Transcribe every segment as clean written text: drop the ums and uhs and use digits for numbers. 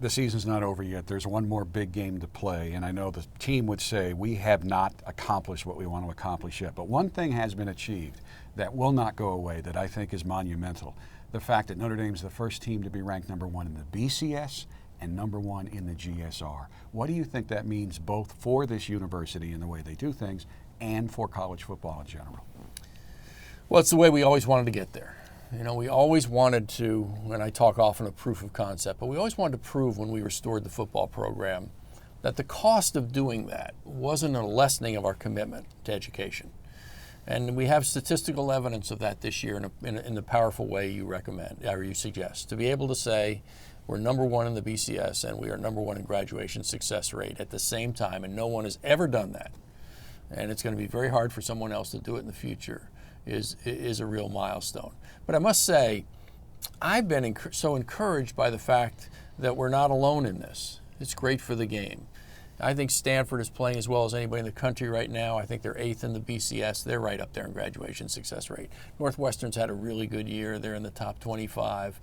the season's not over yet. There's one more big game to play, and I know the team would say we have not accomplished what we want to accomplish yet. But one thing has been achieved that will not go away that I think is monumental. The fact that Notre Dame is the first team to be ranked #1 in the BCS and #1 in the GSR. What do you think that means both for this university and the way they do things and for college football in general? Well, it's the way we always wanted to get there. We always wanted to, and I talk often of proof of concept, but we always wanted to prove when we restored the football program that the cost of doing that wasn't a lessening of our commitment to education. And we have statistical evidence of that this year in the powerful way you recommend, or you suggest, to be able to say we're #1 in the BCS and we are #1 in graduation success rate at the same time, and no one has ever done that. And it's going to be very hard for someone else to do it in the future. Is a real milestone. But I must say, I've been so encouraged by the fact that we're not alone in this. It's great for the game. I think Stanford is playing as well as anybody in the country right now. I think they're 8th in the BCS. They're right up there in graduation success rate. Northwestern's had a really good year. They're in the top 25.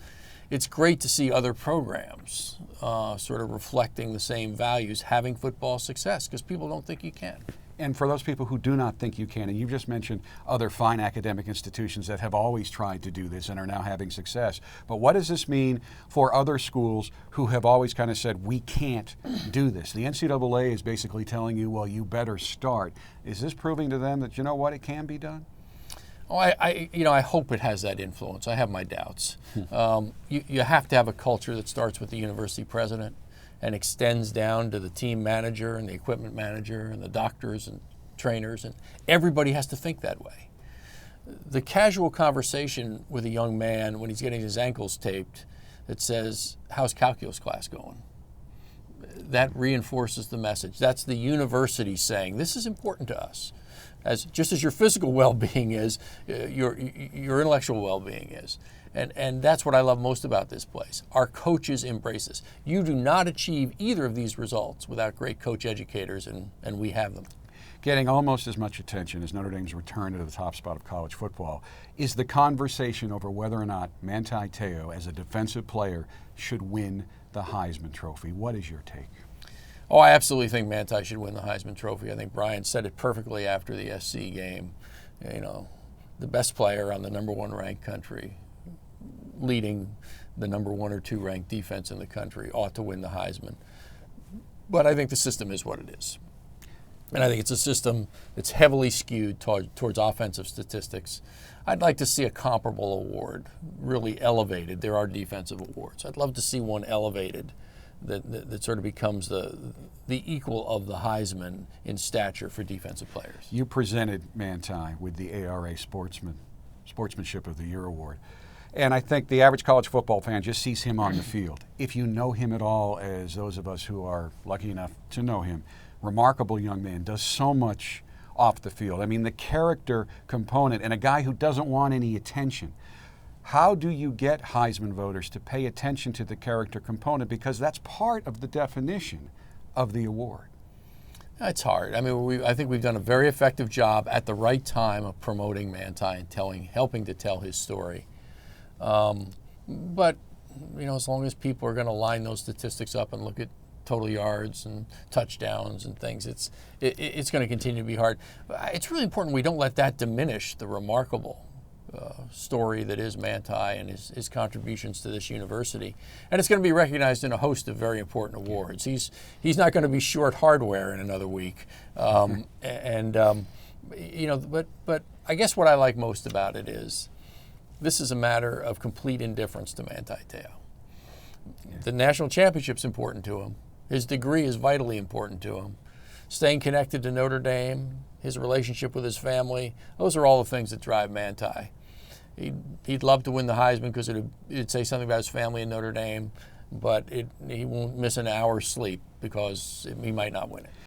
It's great to see other programs sort of reflecting the same values, having football success, because people don't think you can. And for those people who do not think you can, and you just mentioned other fine academic institutions that have always tried to do this and are now having success, but what does this mean for other schools who have always kind of said, we can't do this? The NCAA is basically telling you, well, you better start. Is this proving to them that, you know what, it can be done? Oh, I hope it has that influence. I have my doubts. You have to have a culture that starts with the university president and extends down to the team manager and the equipment manager and the doctors and trainers, and everybody has to think that way. The casual conversation with a young man when he's getting his ankles taped that says, how's calculus class going? That reinforces the message. That's the university saying, this is important to us. Just as your physical well-being is, your intellectual well-being is. And that's what I love most about this place. Our coaches embrace this. You do not achieve either of these results without great coach educators, and we have them. Getting almost as much attention as Notre Dame's return to the top spot of college football is the conversation over whether or not Manti Te'o, as a defensive player, should win the Heisman Trophy. What is your take? Oh, I absolutely think Manti should win the Heisman Trophy. I think Brian said it perfectly after the SC game. The best player on the #1 ranked country, leading the #1 or 2 ranked defense in the country, ought to win the Heisman. But I think the system is what it is. And I think it's a system that's heavily skewed towards offensive statistics. I'd like to see a comparable award really elevated. There are defensive awards. I'd love to see one elevated that sort of becomes the equal of the Heisman in stature for defensive players. You presented Manti with the ARA Sportsmanship of the Year Award. And I think the average college football fan just sees him on the field. If you know him at all, as those of us who are lucky enough to know him, remarkable young man, does so much off the field. I mean, the character component, and a guy who doesn't want any attention. How do you get Heisman voters to pay attention to the character component? Because that's part of the definition of the award. It's hard. I mean, I think we've done a very effective job at the right time of promoting Manti and helping to tell his story. But as long as people are going to line those statistics up and look at total yards and touchdowns and things, it's going to continue to be hard. It's really important we don't let that diminish the remarkable story that is Manti and his contributions to this university. And it's going to be recognized in a host of very important awards. He's not going to be short hardware in another week. But I guess what I like most about it is this is a matter of complete indifference to Manti Te'o. The national championship's important to him. His degree is vitally important to him. Staying connected to Notre Dame, his relationship with his family, those are all the things that drive Manti. He'd love to win the Heisman because it'd say something about his family in Notre Dame, but he won't miss an hour's sleep because he might not win it.